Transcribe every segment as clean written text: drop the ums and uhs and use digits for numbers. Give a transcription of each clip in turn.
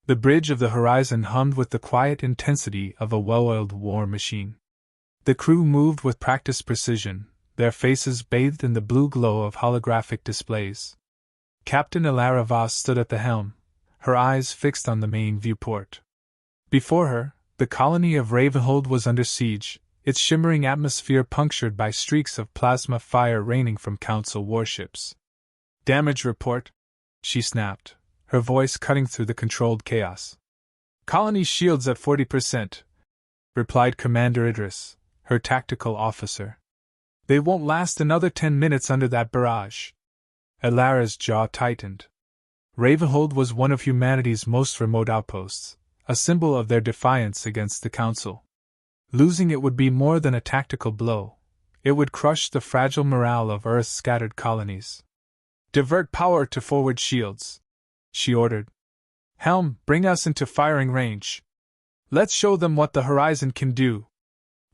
The bridge of the horizon hummed with the quiet intensity of a well-oiled war machine. The crew moved with practiced precision, their faces bathed in the blue glow of holographic displays. Captain Elara Voss stood at the helm, her eyes fixed on the main viewport. Before her, the colony of Ravenhold was under siege, its shimmering atmosphere punctured by streaks of plasma fire raining from Council warships. "Damage report," she snapped, her voice cutting through the controlled chaos. "Colony shields at 40%, replied Commander Idris, her tactical officer. "They won't last another 10 minutes under that barrage." Elara's jaw tightened. Ravenhold was one of humanity's most remote outposts, a symbol of their defiance against the Council. Losing it would be more than a tactical blow. It would crush the fragile morale of Earth's scattered colonies. "Divert power to forward shields," she ordered. "Helm, bring us into firing range. Let's show them what the horizon can do."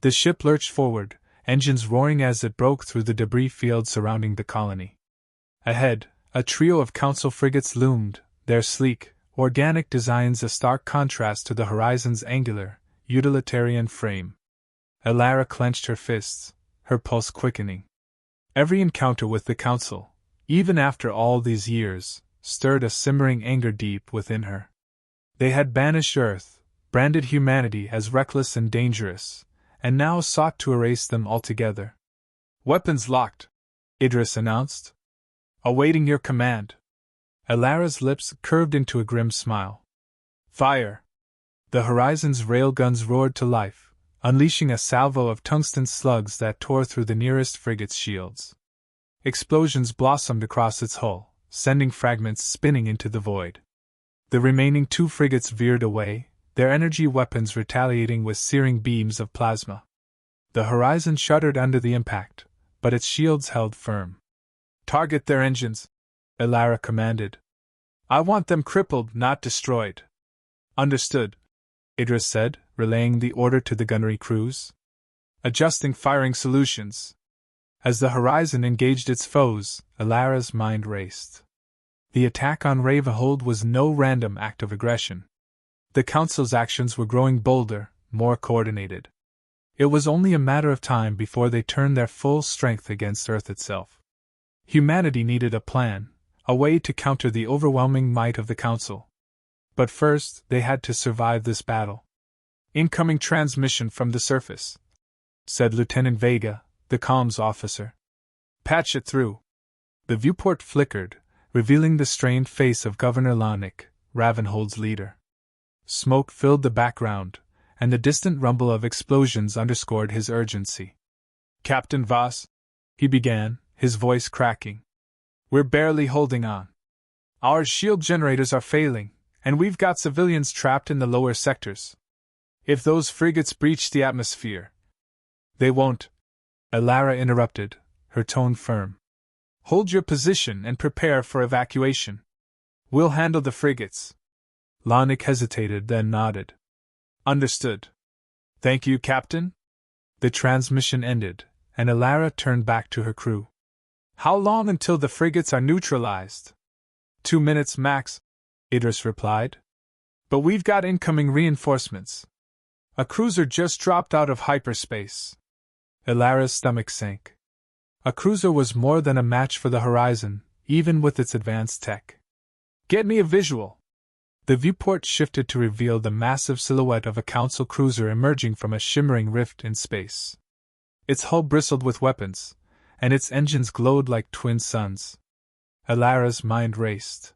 The ship lurched forward, engines roaring as it broke through the debris field surrounding the colony. Ahead, a trio of Council frigates loomed, their sleek, organic designs a stark contrast to the horizon's angular, utilitarian frame. Elara clenched her fists, her pulse quickening. Every encounter with the Council, even after all these years, stirred a simmering anger deep within her. They had banished Earth, branded humanity as reckless and dangerous, and now sought to erase them altogether. "Weapons locked," Idris announced. "Awaiting your command." Elara's lips curved into a grim smile. "Fire!" The horizon's railguns roared to life, unleashing a salvo of tungsten slugs that tore through the nearest frigate's shields. Explosions blossomed across its hull, sending fragments spinning into the void. The remaining 2 frigates veered away, their energy weapons retaliating with searing beams of plasma. The horizon shuddered under the impact, but its shields held firm. "Target their engines," Elara commanded. "I want them crippled, not destroyed." "Understood," Idris said, relaying the order to the gunnery crews. "Adjusting firing solutions." As the horizon engaged its foes, Elara's mind raced. The attack on Ravenhold was no random act of aggression. The Council's actions were growing bolder, more coordinated. It was only a matter of time before they turned their full strength against Earth itself. Humanity needed a plan, a way to counter the overwhelming might of the Council. But first, they had to survive this battle. "Incoming transmission from the surface," said Lieutenant Vega, the comms officer. "Patch it through." The viewport flickered, revealing the strained face of Governor Lanik, Ravenhold's leader. Smoke filled the background, and the distant rumble of explosions underscored his urgency. "Captain Voss," he began, his voice cracking. "We're barely holding on. Our shield generators are failing, and we've got civilians trapped in the lower sectors. If those frigates breach the atmosphere..." "They won't," Elara interrupted, her tone firm. "Hold your position and prepare for evacuation. We'll handle the frigates." Lanik hesitated, then nodded. "Understood. Thank you, Captain." The transmission ended, and Elara turned back to her crew. "How long until the frigates are neutralized?" 2 minutes max," Idris replied. "But we've got incoming reinforcements. A cruiser just dropped out of hyperspace." Elara's stomach sank. A cruiser was more than a match for the Horizon, even with its advanced tech. "Get me a visual." The viewport shifted to reveal the massive silhouette of a Council cruiser emerging from a shimmering rift in space. Its hull bristled with weapons, and its engines glowed like twin suns. Elara's mind raced.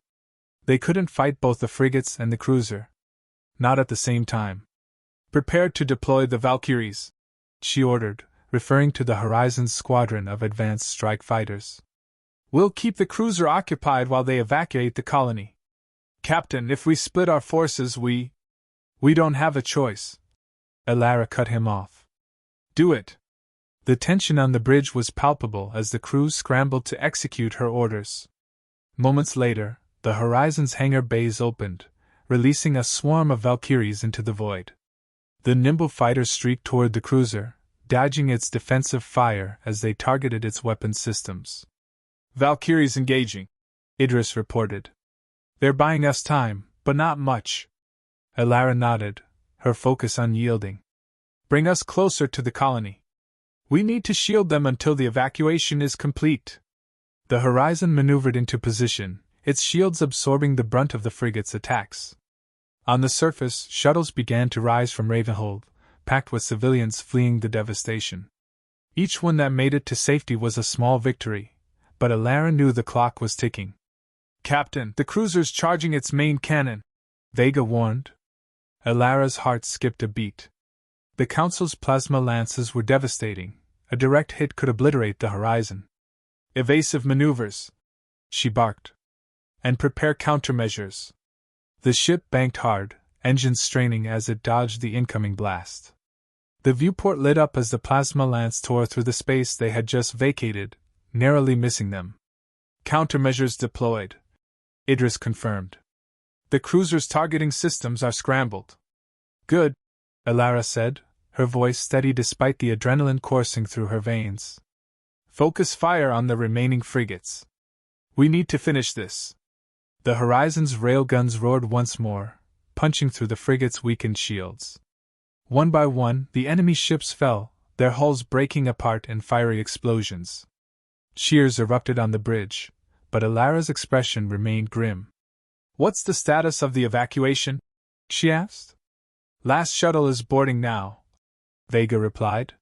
They couldn't fight both the frigates and the cruiser. Not at the same time. "Prepare to deploy the Valkyries," she ordered, referring to the Horizon's squadron of advanced strike fighters. "We'll keep the cruiser occupied while they evacuate the colony." "Captain, if we split our forces, we don't have a choice." Elara cut him off. "Do it." The tension on the bridge was palpable as the crew scrambled to execute her orders. Moments later, the Horizon's hangar bays opened, releasing a swarm of Valkyries into the void. The nimble fighters streaked toward the cruiser, dodging its defensive fire as they targeted its weapon systems. "Valkyries engaging," Idris reported. "They're buying us time, but not much." Elara nodded, her focus unyielding. Bring us closer to the colony. We need to shield them until the evacuation is complete. The Horizon maneuvered into position, its shields absorbing the brunt of the frigate's attacks. On the surface, shuttles began to rise from Ravenhold, packed with civilians fleeing the devastation. Each one that made it to safety was a small victory, but Elara knew the clock was ticking. Captain, the cruiser's charging its main cannon, Vega warned. Elara's heart skipped a beat. The Council's plasma lances were devastating. A direct hit could obliterate the Horizon. Evasive maneuvers, she barked. And prepare countermeasures. The ship banked hard, engines straining as it dodged the incoming blast. The viewport lit up as the plasma lance tore through the space they had just vacated, narrowly missing them. Countermeasures deployed, Idris confirmed. The cruiser's targeting systems are scrambled. Good, Elara said, her voice steady despite the adrenaline coursing through her veins. Focus fire on the remaining frigates. We need to finish this. The Horizon's railguns roared once more, punching through the frigate's weakened shields. One by one, the enemy ships fell, their hulls breaking apart in fiery explosions. Cheers erupted on the bridge, but Elara's expression remained grim. What's the status of the evacuation? She asked. Last shuttle is boarding now, Vega replied.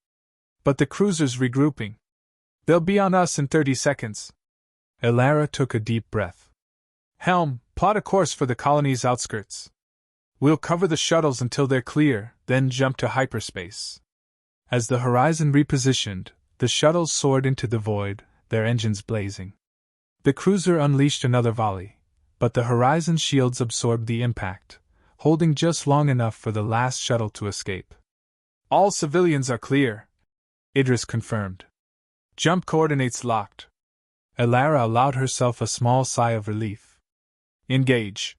But the cruiser's regrouping. They'll be on us in 30 seconds. Elara took a deep breath. Helm, plot a course for the colony's outskirts. We'll cover the shuttles until they're clear, then jump to hyperspace. As the Horizon repositioned, the shuttles soared into the void, their engines blazing. The cruiser unleashed another volley, but the Horizon shields absorbed the impact, holding just long enough for the last shuttle to escape. All civilians are clear, Idris confirmed. Jump coordinates locked. Elara allowed herself a small sigh of relief. Engage.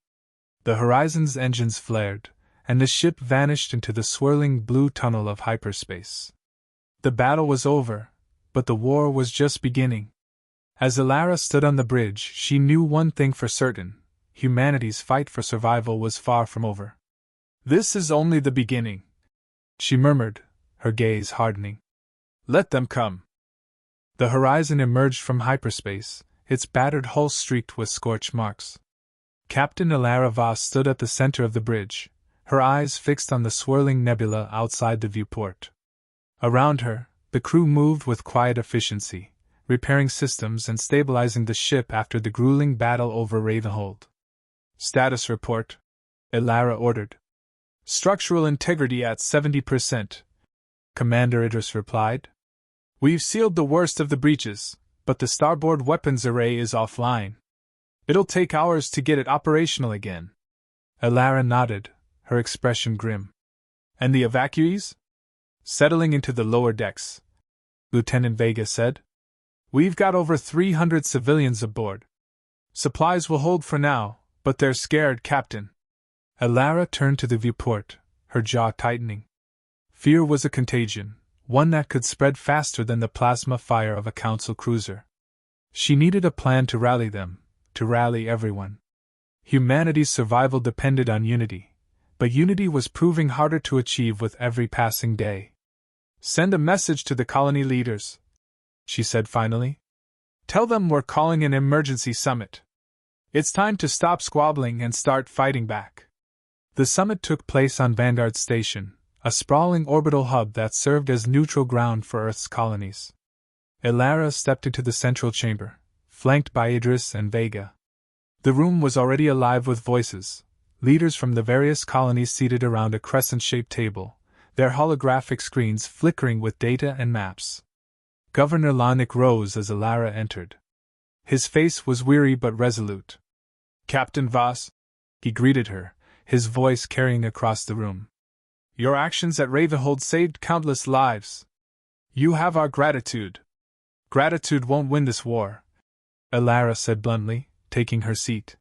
The Horizon's engines flared, and the ship vanished into the swirling blue tunnel of hyperspace. The battle was over, but the war was just beginning. As Elara stood on the bridge, she knew one thing for certain: humanity's fight for survival was far from over. This is only the beginning, she murmured, her gaze hardening. Let them come. The Horizon emerged from hyperspace, its battered hull streaked with scorch marks. Captain Elara Voss stood at the center of the bridge, her eyes fixed on the swirling nebula outside the viewport. Around her, the crew moved with quiet efficiency, repairing systems and stabilizing the ship after the grueling battle over Ravenhold. Status report, Elara ordered. Structural integrity at 70%, Commander Idris replied. We've sealed the worst of the breaches, but the starboard weapons array is offline. It'll take hours to get it operational again. Elara nodded, her expression grim. And the evacuees? Settling into the lower decks, Lieutenant Vega said. We've got over 300 civilians aboard. Supplies will hold for now, but they're scared, Captain. Elara turned to the viewport, her jaw tightening. Fear was a contagion, one that could spread faster than the plasma fire of a Council cruiser. She needed a plan to rally them, to rally everyone. Humanity's survival depended on unity, but unity was proving harder to achieve with every passing day. Send a message to the colony leaders, she said finally. Tell them we're calling an emergency summit. It's time to stop squabbling and start fighting back. The summit took place on Vanguard Station, a sprawling orbital hub that served as neutral ground for Earth's colonies. Elara stepped into the central chamber, flanked by Idris and Vega. The room was already alive with voices, leaders from the various colonies seated around a crescent-shaped table, their holographic screens flickering with data and maps. Governor Lanik rose as Elara entered. His face was weary but resolute. Captain Voss, he greeted her, his voice carrying across the room. Your actions at Ravenhold saved countless lives. You have our gratitude. Gratitude won't win this war, Elara said bluntly, taking her seat.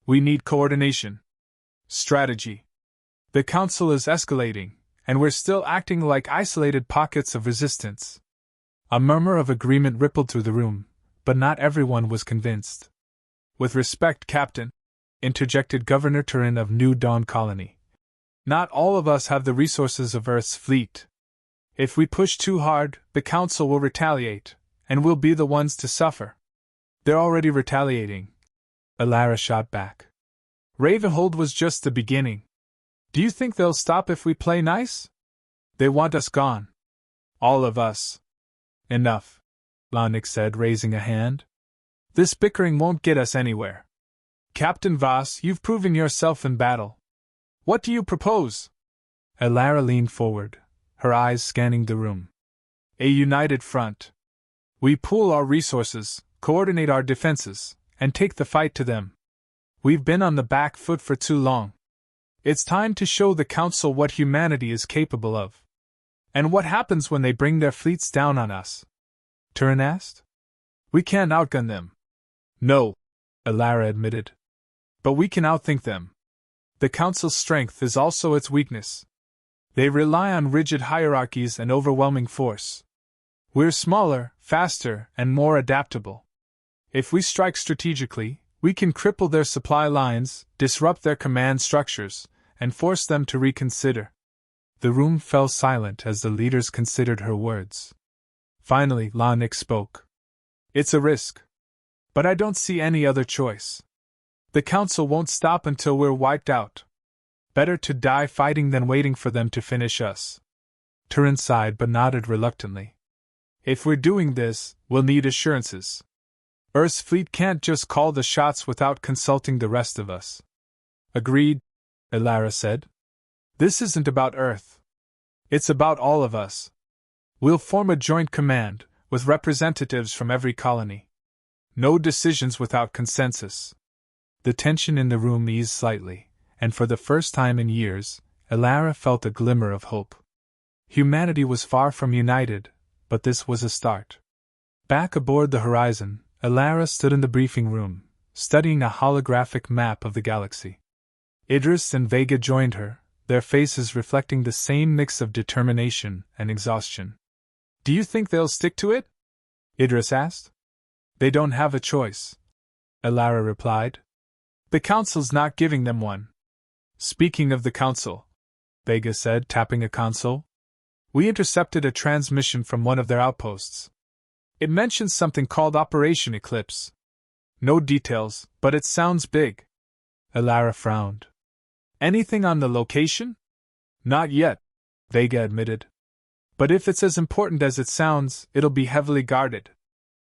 We need coordination. Strategy. The Council is escalating, and we're still acting like isolated pockets of resistance. A murmur of agreement rippled through the room, but not everyone was convinced. With respect, Captain, interjected Governor Turin of New Dawn Colony. Not all of us have the resources of Earth's fleet. If we push too hard, the Council will retaliate, and we'll be the ones to suffer. They're already retaliating, Alara shot back. Ravenhold was just the beginning. Do you think they'll stop if we play nice? They want us gone. All of us. Enough, Lanik said, raising a hand. This bickering won't get us anywhere. Captain Voss, you've proven yourself in battle. What do you propose? Alara leaned forward, her eyes scanning the room. A united front. We pool our resources, coordinate our defenses, and take the fight to them. We've been on the back foot for too long. It's time to show the Council what humanity is capable of. And what happens when they bring their fleets down on us? Turin asked. We can't outgun them. No, Alara admitted. But we can outthink them. The Council's strength is also its weakness. They rely on rigid hierarchies and overwhelming force. We're smaller, faster, and more adaptable. If we strike strategically, we can cripple their supply lines, disrupt their command structures, and force them to reconsider. The room fell silent as the leaders considered her words. Finally, Lanik spoke. It's a risk. But I don't see any other choice. The Council won't stop until we're wiped out. Better to die fighting than waiting for them to finish us. Turin sighed but nodded reluctantly. If we're doing this, we'll need assurances. Earth's fleet can't just call the shots without consulting the rest of us. Agreed, Alara said. This isn't about Earth. It's about all of us. We'll form a joint command, with representatives from every colony. No decisions without consensus. The tension in the room eased slightly, and for the first time in years, Alara felt a glimmer of hope. Humanity was far from united, but this was a start. Back aboard the Horizon, Alara stood in the briefing room, studying a holographic map of the galaxy. Idris and Vega joined her, their faces reflecting the same mix of determination and exhaustion. Do you think they'll stick to it? Idris asked. They don't have a choice, Alara replied. The Council's not giving them one. Speaking of the Council, Vega said, tapping a console, we intercepted a transmission from one of their outposts. It mentions something called Operation Eclipse. No details, but it sounds big. Alara frowned. Anything on the location? Not yet, Vega admitted. But if it's as important as it sounds, it'll be heavily guarded.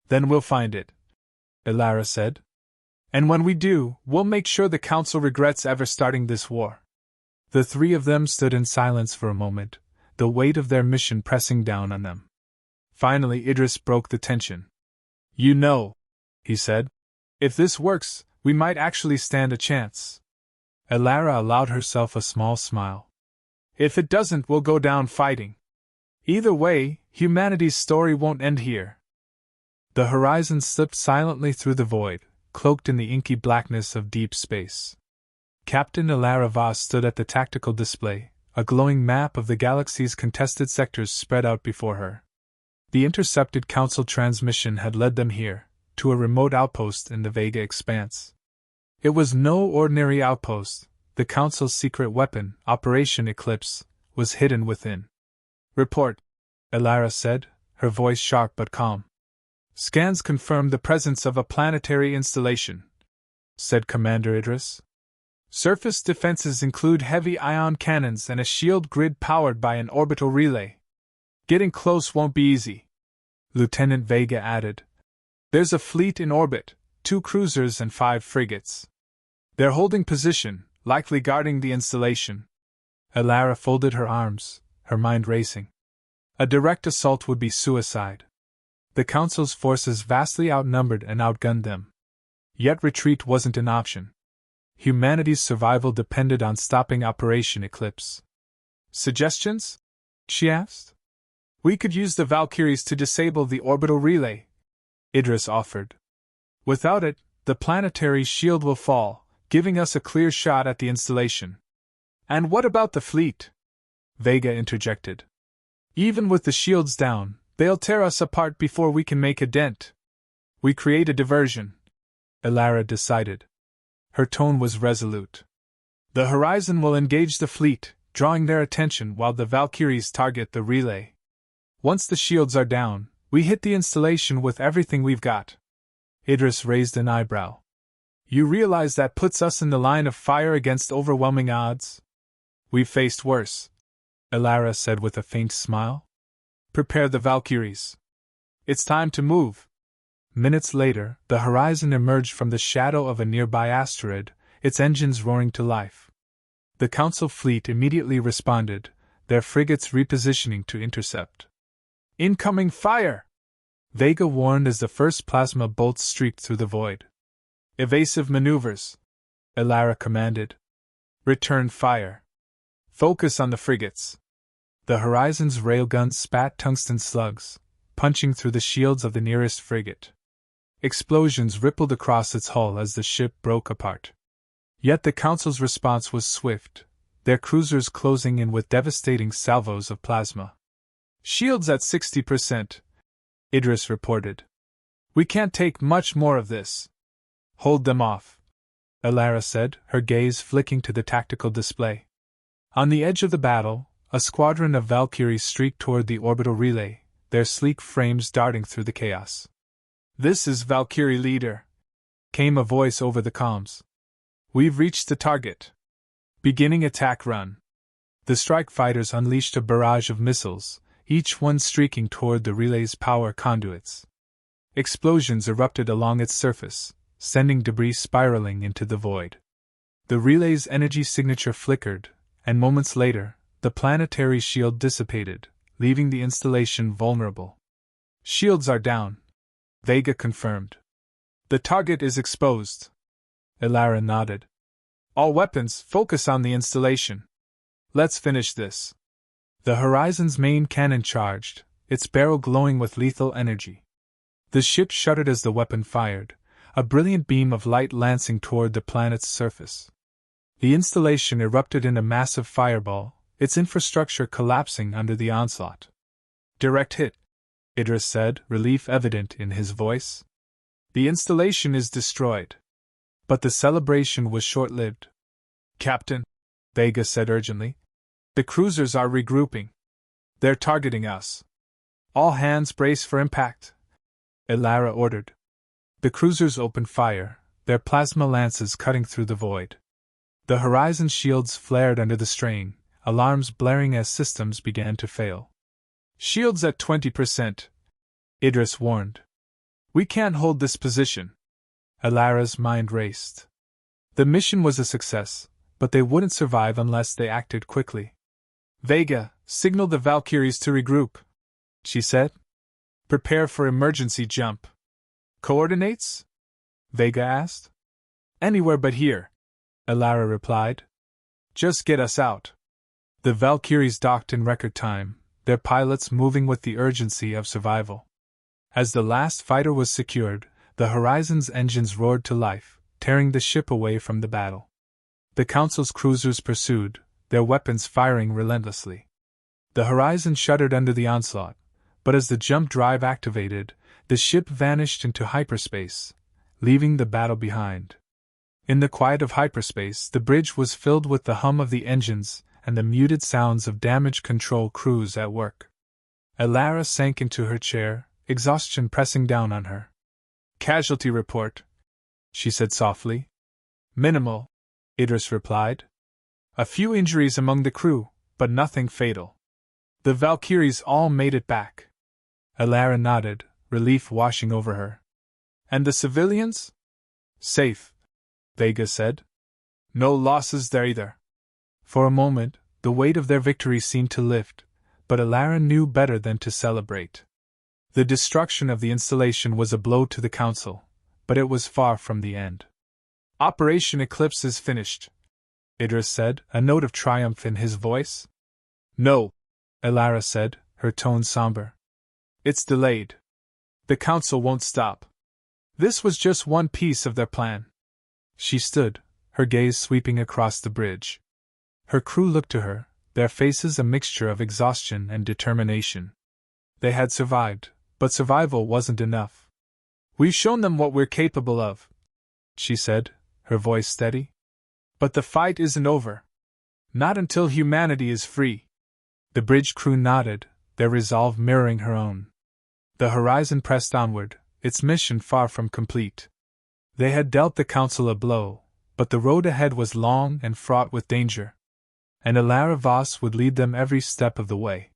Then we'll find it, Alara said. And when we do, we'll make sure the Council regrets ever starting this war. The three of them stood in silence for a moment, the weight of their mission pressing down on them. Finally, Idris broke the tension. You know, he said, if this works, we might actually stand a chance. Alara allowed herself a small smile. If it doesn't, we'll go down fighting. Either way, humanity's story won't end here. The Horizon slipped silently through the void, cloaked in the inky blackness of deep space. Captain Alara Voss stood at the tactical display, a glowing map of the galaxy's contested sectors spread out before her. The intercepted Council transmission had led them here, to a remote outpost in the Vega expanse. It was no ordinary outpost. The Council's secret weapon, Operation Eclipse, was hidden within. Report, Alara said, her voice sharp but calm. Scans confirm the presence of a planetary installation, said Commander Idris. Surface defenses include heavy ion cannons and a shield grid powered by an orbital relay. Getting close won't be easy. Lieutenant Vega added. There's a fleet in orbit, 2 cruisers and 5 frigates. They're holding position, likely guarding the installation. Alara folded her arms, her mind racing. A direct assault would be suicide. The Council's forces vastly outnumbered and outgunned them. Yet retreat wasn't an option. Humanity's survival depended on stopping Operation Eclipse. Suggestions? She asked. We could use the Valkyries to disable the orbital relay, Idris offered. Without it, the planetary shield will fall, giving us a clear shot at the installation. And what about the fleet? Vega interjected. Even with the shields down, they'll tear us apart before we can make a dent. We create a diversion, Alara decided. Her tone was resolute. The Horizon will engage the fleet, drawing their attention while the Valkyries target the relay. Once the shields are down, we hit the installation with everything we've got. Idris raised an eyebrow. You realize that puts us in the line of fire against overwhelming odds? We've faced worse, Elara said with a faint smile. Prepare the Valkyries. It's time to move. Minutes later, the horizon emerged from the shadow of a nearby asteroid, its engines roaring to life. The Council fleet immediately responded, their frigates repositioning to intercept. Incoming fire! Vega warned as the first plasma bolts streaked through the void. Evasive maneuvers, Elara commanded. Return fire. Focus on the frigates. The horizon's railguns spat tungsten slugs, punching through the shields of the nearest frigate. Explosions rippled across its hull as the ship broke apart. Yet the Council's response was swift, their cruisers closing in with devastating salvos of plasma. Shields at 60%, Idris reported. We can't take much more of this. Hold them off, Elara said, her gaze flicking to the tactical display. On the edge of the battle, a squadron of Valkyries streaked toward the orbital relay, their sleek frames darting through the chaos. This is Valkyrie Leader, came a voice over the comms. We've reached the target. Beginning attack run. The strike fighters unleashed a barrage of missiles, each one streaking toward the relay's power conduits. Explosions erupted along its surface, sending debris spiraling into the void. The relay's energy signature flickered, and moments later, the planetary shield dissipated, leaving the installation vulnerable. Shields are down, Vega confirmed. The target is exposed. Elara nodded. All weapons, focus on the installation. Let's finish this. The Horizon's main cannon charged, its barrel glowing with lethal energy. The ship shuddered as the weapon fired, a brilliant beam of light lancing toward the planet's surface. The installation erupted in a massive fireball, its infrastructure collapsing under the onslaught. Direct hit, Idris said, relief evident in his voice. The installation is destroyed. But the celebration was short-lived. Captain, Vega said urgently, the cruisers are regrouping. They're targeting us. All hands brace for impact, Elara ordered. The cruisers opened fire, their plasma lances cutting through the void. The horizon shields flared under the strain, alarms blaring as systems began to fail. Shields at 20%, Idris warned. We can't hold this position. Elara's mind raced. The mission was a success, but they wouldn't survive unless they acted quickly. Vega, signal the Valkyries to regroup, she said. Prepare for emergency jump. Coordinates? Vega asked. Anywhere but here, Elara replied. Just get us out. The Valkyries docked in record time, their pilots moving with the urgency of survival. As the last fighter was secured, the Horizon's engines roared to life, tearing the ship away from the battle. The Council's cruisers pursued, their weapons firing relentlessly. The Horizon shuddered under the onslaught, but as the jump drive activated, the ship vanished into hyperspace, leaving the battle behind. In the quiet of hyperspace, the bridge was filled with the hum of the engines and the muted sounds of damage control crews at work. Elara sank into her chair, exhaustion pressing down on her. Casualty report, she said softly. Minimal, Idris replied. A few injuries among the crew, but nothing fatal. The Valkyries all made it back. Elara nodded, relief washing over her. And the civilians? Safe, Vega said. No losses there either. For a moment, the weight of their victory seemed to lift, but Elara knew better than to celebrate. The destruction of the installation was a blow to the Council, but it was far from the end. Operation Eclipse is finished, Idris said, a note of triumph in his voice. No, Elara said, her tone somber. It's delayed. The Council won't stop. This was just one piece of their plan. She stood, her gaze sweeping across the bridge. Her crew looked to her, their faces a mixture of exhaustion and determination. They had survived, but survival wasn't enough. We've shown them what we're capable of, she said, her voice steady. But the fight isn't over. Not until humanity is free. The bridge crew nodded, their resolve mirroring her own. The horizon pressed onward, its mission far from complete. They had dealt the Council a blow, but the road ahead was long and fraught with danger. And Alara Voss would lead them every step of the way.